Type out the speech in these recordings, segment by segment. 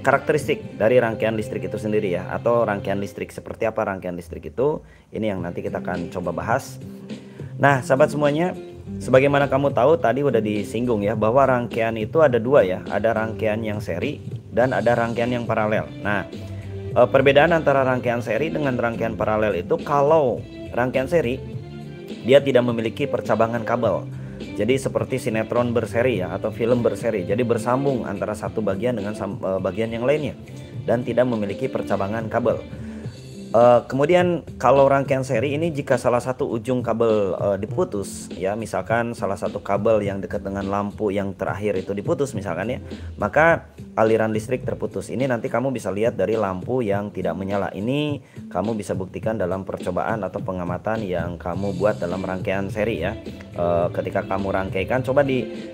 karakteristik dari rangkaian listrik itu sendiri ya, atau rangkaian listrik seperti apa rangkaian listrik itu. Ini yang nanti kita akan coba bahas. Nah, sahabat semuanya, sebagaimana kamu tahu tadi udah disinggung ya, bahwa rangkaian itu ada dua ya, ada rangkaian yang seri dan ada rangkaian yang paralel. Nah, perbedaan antara rangkaian seri dengan rangkaian paralel itu, kalau rangkaian seri dia tidak memiliki percabangan kabel. Jadi seperti sinetron berseri ya, atau film berseri. Jadi bersambung antara satu bagian dengan bagian yang lainnya dan tidak memiliki percabangan kabel. Kemudian kalau rangkaian seri ini, jika salah satu ujung kabel diputus ya, misalkan salah satu kabel yang dekat dengan lampu yang terakhir itu diputus misalkan ya, maka aliran listrik terputus. Ini nanti kamu bisa lihat dari lampu yang tidak menyala. Ini kamu bisa buktikan dalam percobaan atau pengamatan yang kamu buat dalam rangkaian seri ya. Ketika kamu rangkaikan, coba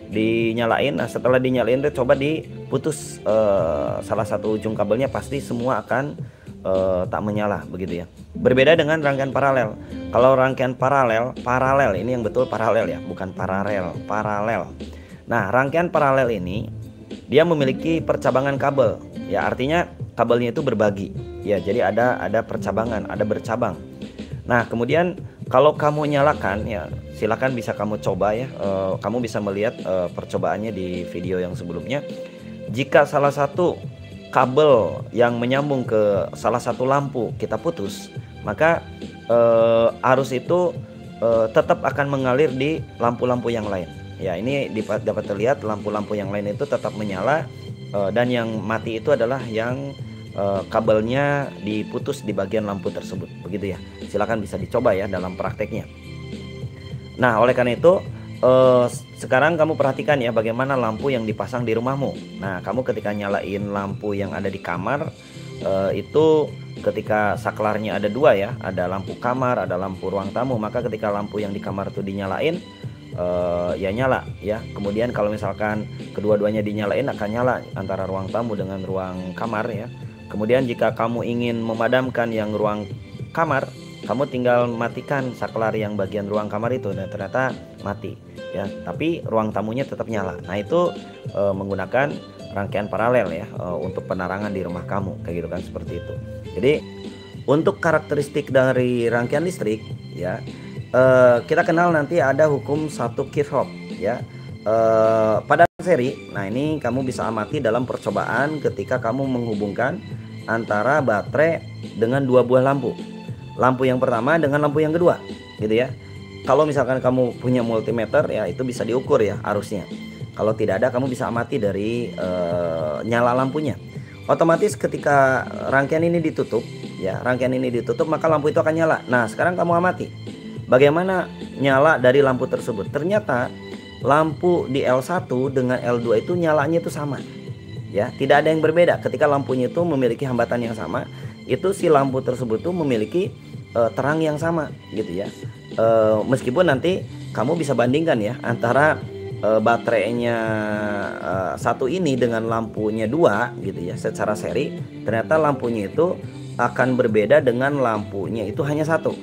dinyalain. Nah, setelah dinyalain coba diputus salah satu ujung kabelnya, pasti semua akan tak menyala begitu ya. Berbeda dengan rangkaian paralel. Kalau rangkaian paralel ini yang betul paralel ya, bukan paralel. Nah, rangkaian paralel ini dia memiliki percabangan kabel ya, artinya kabelnya itu berbagi ya, jadi ada percabangan, ada bercabang. Nah, kemudian kalau kamu nyalakan ya, silakan bisa kamu coba ya, kamu bisa melihat percobaannya di video yang sebelumnya. Jika salah satu kabel yang menyambung ke salah satu lampu kita putus, maka arus itu tetap akan mengalir di lampu-lampu yang lain ya. Ini dapat terlihat lampu-lampu yang lain itu tetap menyala, dan yang mati itu adalah yang kabelnya diputus di bagian lampu tersebut begitu ya. Silakan bisa dicoba ya dalam prakteknya. Nah, oleh karena itu sekarang kamu perhatikan ya bagaimana lampu yang dipasang di rumahmu. Nah, kamu ketika nyalain lampu yang ada di kamar, itu ketika saklarnya ada dua ya, ada lampu kamar, ada lampu ruang tamu. Maka ketika lampu yang di kamar itu dinyalain, ya nyala ya. Kemudian kalau misalkan kedua-duanya dinyalain, akan nyala antara ruang tamu dengan ruang kamar ya. Kemudian jika kamu ingin memadamkan yang ruang kamar, kamu tinggal matikan saklar yang bagian ruang kamar itu, dan ternyata mati ya, tapi ruang tamunya tetap nyala. Nah, itu menggunakan rangkaian paralel ya, untuk penerangan di rumah kamu kayak gitu kan, seperti itu. Jadi untuk karakteristik dari rangkaian listrik ya, kita kenal nanti ada hukum 1 Kirchhoff ya, pada seri. Nah, ini kamu bisa amati dalam percobaan ketika kamu menghubungkan antara baterai dengan dua buah lampu yang pertama dengan lampu yang kedua gitu ya. Kalau misalkan kamu punya multimeter ya, itu bisa diukur ya arusnya. Kalau tidak ada, kamu bisa amati dari nyala lampunya. Otomatis ketika rangkaian ini ditutup ya, maka lampu itu akan nyala. Nah, sekarang kamu amati bagaimana nyala dari lampu tersebut. Ternyata lampu di L1 dengan L2 itu nyalanya itu sama ya, tidak ada yang berbeda. Ketika lampunya itu memiliki hambatan yang sama, itu si lampu tersebut tuh memiliki terang yang sama gitu ya. Meskipun nanti kamu bisa bandingkan ya antara baterainya satu ini dengan lampunya dua gitu ya, secara seri, ternyata lampunya itu akan berbeda dengan lampunya itu hanya satu.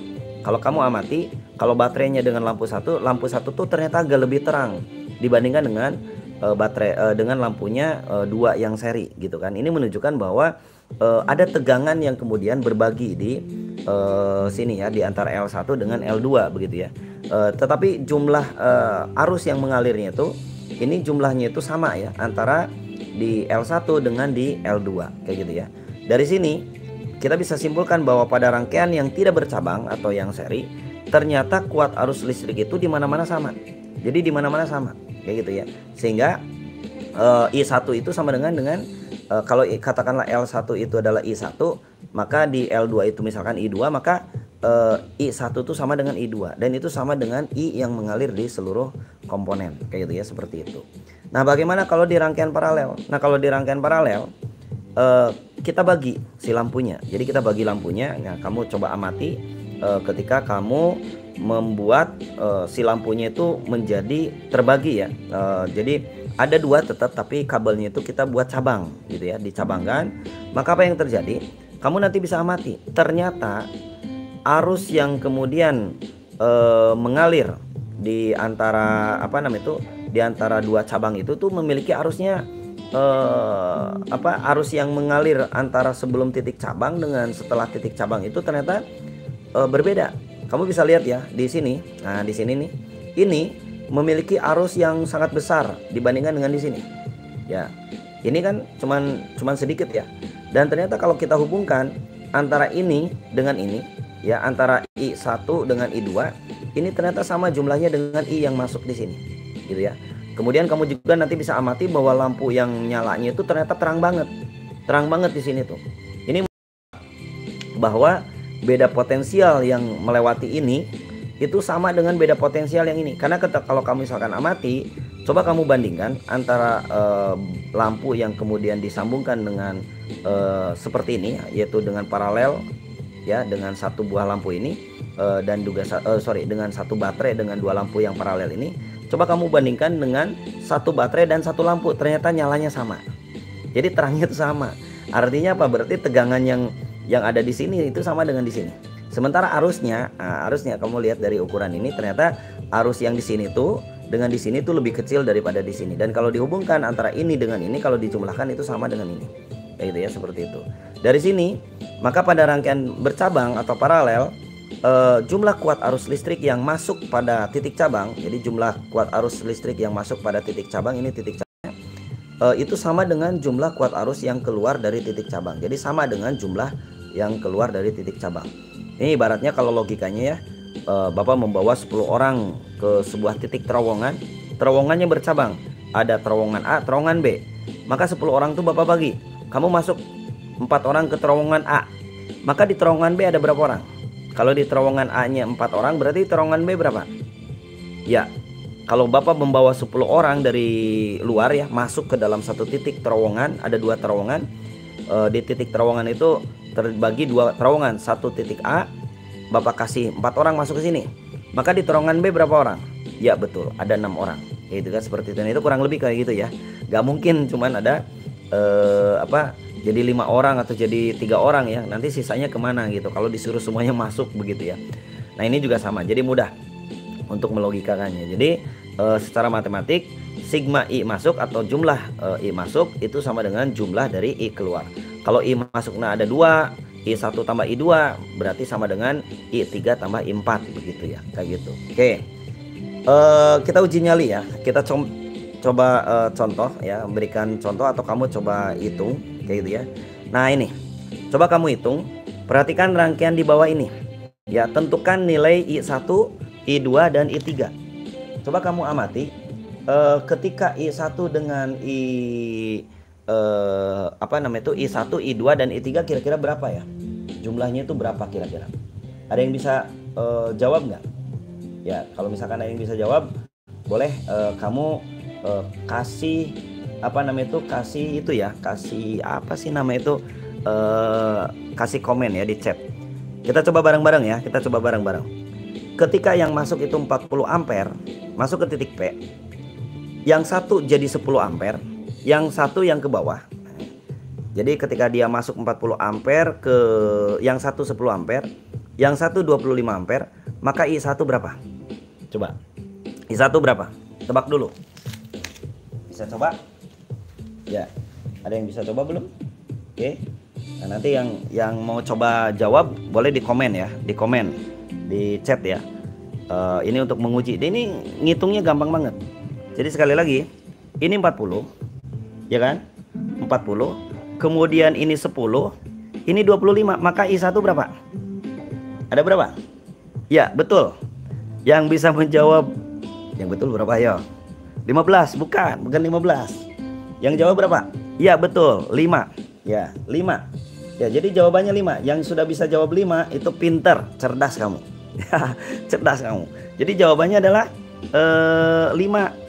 Kalau kamu amati, kalau baterainya dengan lampu satu tuh ternyata agak lebih terang dibandingkan dengan dengan lampunya dua yang seri gitu kan. Ini menunjukkan bahwa ada tegangan yang kemudian berbagi di sini ya, di antara L1 dengan L2 begitu ya. Tetapi jumlah arus yang mengalirnya itu, ini jumlahnya itu sama ya, antara di L1 dengan di L2 kayak gitu ya. Dari sini kita bisa simpulkan bahwa pada rangkaian yang tidak bercabang atau yang seri, ternyata kuat arus listrik itu di mana-mana sama. Jadi di mana-mana sama kayak gitu ya. Sehingga I1 itu sama dengan kalau katakanlah L1 itu adalah I1, maka di L2 itu misalkan I2, maka I1 itu sama dengan I2, dan itu sama dengan I yang mengalir di seluruh komponen kayak gitu ya, seperti itu. Nah, bagaimana kalau di rangkaian paralel? Nah, kalau di rangkaian paralel kita bagi si lampunya. Jadi kita bagi lampunya. Nah, kamu coba amati ketika kamu membuat si lampunya itu menjadi terbagi ya. Jadi ada dua tetap, tapi kabelnya itu kita buat cabang gitu ya, dicabangkan. Maka apa yang terjadi? Kamu nanti bisa amati, ternyata arus yang kemudian mengalir di antara di antara dua cabang itu tuh memiliki arusnya arus yang mengalir antara sebelum titik cabang dengan setelah titik cabang itu ternyata berbeda. Kamu bisa lihat ya di sini. Nah, di sini nih, ini memiliki arus yang sangat besar dibandingkan dengan di sini. Ya, ini kan cuman sedikit ya. Dan ternyata kalau kita hubungkan antara ini dengan ini, ya, antara I1 dengan I2, ini ternyata sama jumlahnya dengan I yang masuk di sini, gitu ya. Kemudian kamu juga nanti bisa amati bahwa lampu yang nyalanya itu ternyata terang banget di sini tuh. Ini bahwa beda potensial yang melewati ini itu sama dengan beda potensial yang ini. Karena kalau kamu misalkan amati, coba kamu bandingkan antara lampu yang kemudian disambungkan dengan seperti ini, yaitu dengan paralel, ya, dengan satu buah lampu ini dan juga dengan satu baterai dengan dua lampu yang paralel ini. Coba kamu bandingkan dengan satu baterai dan satu lampu, ternyata nyalanya sama. Jadi terangnya itu sama. Artinya apa? Berarti tegangan yang ada di sini itu sama dengan di sini. Sementara arusnya kamu lihat dari ukuran ini, ternyata arus yang di sini tuh dengan di sini tuh lebih kecil daripada di sini. Dan kalau dihubungkan antara ini dengan ini, kalau dijumlahkan itu sama dengan ini. Kayak gitu ya, seperti itu. Dari sini, maka pada rangkaian bercabang atau paralel, jumlah kuat arus listrik yang masuk pada titik cabang, jadi jumlah kuat arus listrik yang masuk pada titik cabang, ini titik cabangnya, itu sama dengan jumlah kuat arus yang keluar dari titik cabang. Jadi sama dengan jumlah yang keluar dari titik cabang. Ini ibaratnya kalau logikanya ya, Bapak membawa 10 orang ke sebuah titik terowongan, terowongannya bercabang, ada terowongan A, terowongan B, maka 10 orang itu Bapak bagi, kamu masuk 4 orang ke terowongan A, maka di terowongan B ada berapa orang? Kalau di terowongan A nya 4 orang, berarti terowongan B berapa? Ya, kalau Bapak membawa 10 orang dari luar ya, masuk ke dalam satu titik terowongan, ada 2 terowongan, di titik terowongan itu terbagi 2 terowongan, satu titik A, Bapak kasih 4 orang masuk ke sini, maka di terowongan B berapa orang? Ya betul, ada 6 orang. Itu kan seperti itu. Nah, itu kurang lebih kayak gitu ya. Gak mungkin cuman ada jadi 5 orang atau jadi 3 orang ya, nanti sisanya kemana gitu kalau disuruh semuanya masuk begitu ya. Nah, ini juga sama, jadi mudah untuk melogikakannya. Jadi secara matematik, sigma I masuk atau jumlah I masuk itu sama dengan jumlah dari I keluar. Kalau I masuknya ada 2, I1 tambah I2 berarti sama dengan I3 tambah I4 begitu ya, kayak gitu. Oke, kita uji nyali ya, kita coba contoh ya, berikan contoh atau kamu coba hitung kayak gitu ya. Nah, ini coba kamu hitung, perhatikan rangkaian di bawah ini ya, tentukan nilai I1, I2 dan I3. Coba kamu amati ketika I1 dengan I1, I2 dan I3 kira-kira berapa ya? Jumlahnya itu berapa kira-kira? Ada yang bisa jawab nggak? Ya, kalau misalkan ada yang bisa jawab, boleh kamu kasih kasih komen ya di chat. Kita coba bareng-bareng ya, ketika yang masuk itu 40 ampere masuk ke titik P, yang satu jadi 10 ampere, yang satu yang ke bawah. Jadi ketika dia masuk 40 ampere ke yang satu 10 ampere, yang satu 25 ampere, maka I1 berapa? Coba I1 berapa? Tebak dulu. Bisa coba? Ya, ada yang bisa coba belum? Oke. Nah, nanti yang mau coba jawab boleh di komen ya, di komen di chat ya. Ini untuk menguji. Ini ngitungnya gampang banget. Jadi sekali lagi, ini 40, ya kan? 40. Kemudian ini 10, ini 25, maka I1 berapa? Ada berapa? Ya, betul. Yang bisa menjawab yang betul berapa ya? 15, bukan 15. Yang jawab berapa? Ya betul, 5. Ya, 5. Ya, jadi jawabannya 5. Yang sudah bisa jawab 5 itu pinter, cerdas kamu. Cerdas kamu. Jadi jawabannya adalah 5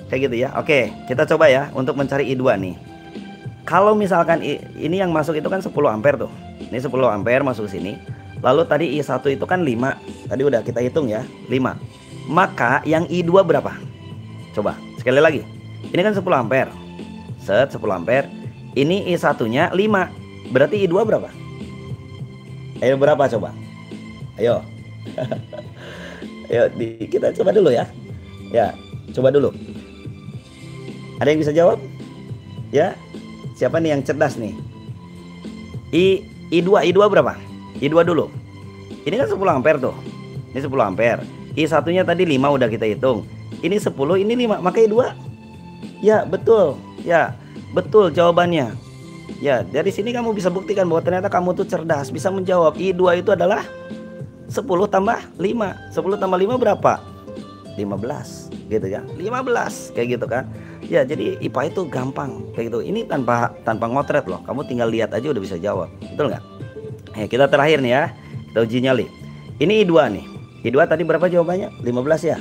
kayak gitu ya. Oke, kita coba ya untuk mencari I2 nih. Kalau misalkan ini yang masuk itu kan 10 ampere tuh. Ini 10 ampere masuk ke sini. Lalu tadi I1 itu kan 5. Tadi udah kita hitung ya, 5. Maka yang I2 berapa? Coba sekali lagi. Ini kan 10 ampere. 10 ampere. Ini I1-nya 5. Berarti I2 berapa? Ayo berapa coba? Ayo. Ayo kita coba dulu ya. Ya, coba dulu. Ada yang bisa jawab? Ya. Siapa nih yang cerdas nih? I2 berapa? I2 dulu. Ini kan 10 ampere tuh. Ini 10 ampere. I1-nya tadi 5 udah kita hitung. Ini 10, ini 5, maka I2. Ya, betul. Ya, betul jawabannya. Ya, dari sini kamu bisa buktikan bahwa ternyata kamu tuh cerdas, bisa menjawab. I2 itu adalah 10 tambah 5. 10 tambah 5 berapa? 15, gitu kan? 15, kayak gitu kan? Ya, jadi IPA itu gampang kayak gitu. Ini tanpa ngotret loh. Kamu tinggal lihat aja udah bisa jawab. Betul nggak? Kita terakhir nih ya. Kita uji nyali. Ini I2 nih. I2 tadi berapa jawabannya? 15 ya.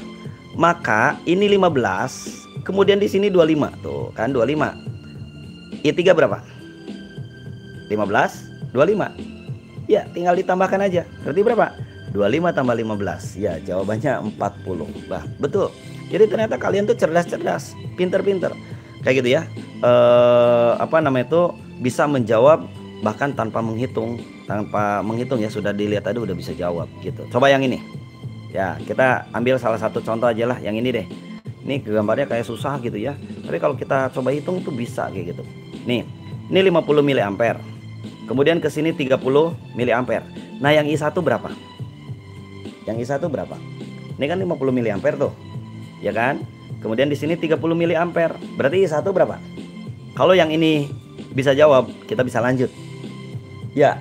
Maka ini 15, kemudian di sini 25. Tuh, kan 25. I3 berapa? 15, 25. Ya, tinggal ditambahkan aja. Berarti berapa? 25 tambah 15. Ya, jawabannya 40. Bah, betul. Jadi ternyata kalian tuh cerdas-cerdas, pinter-pinter. Kayak gitu ya. Apa namanya itu, bisa menjawab bahkan tanpa menghitung ya, sudah dilihat tadi udah bisa jawab gitu. Coba yang ini. Ya, kita ambil salah satu contoh aja lah, yang ini deh. Ini gambarnya kayak susah gitu ya. Tapi kalau kita coba hitung tuh bisa kayak gitu. Nih, ini 50 mA. Kemudian ke sini 30 mA. Nah, yang I1 berapa? Yang I1 berapa? Ini kan 50 mA tuh. Ya kan? Kemudian di sini 30 mA. Berarti I1 berapa? Kalau yang ini bisa jawab, kita bisa lanjut. Ya,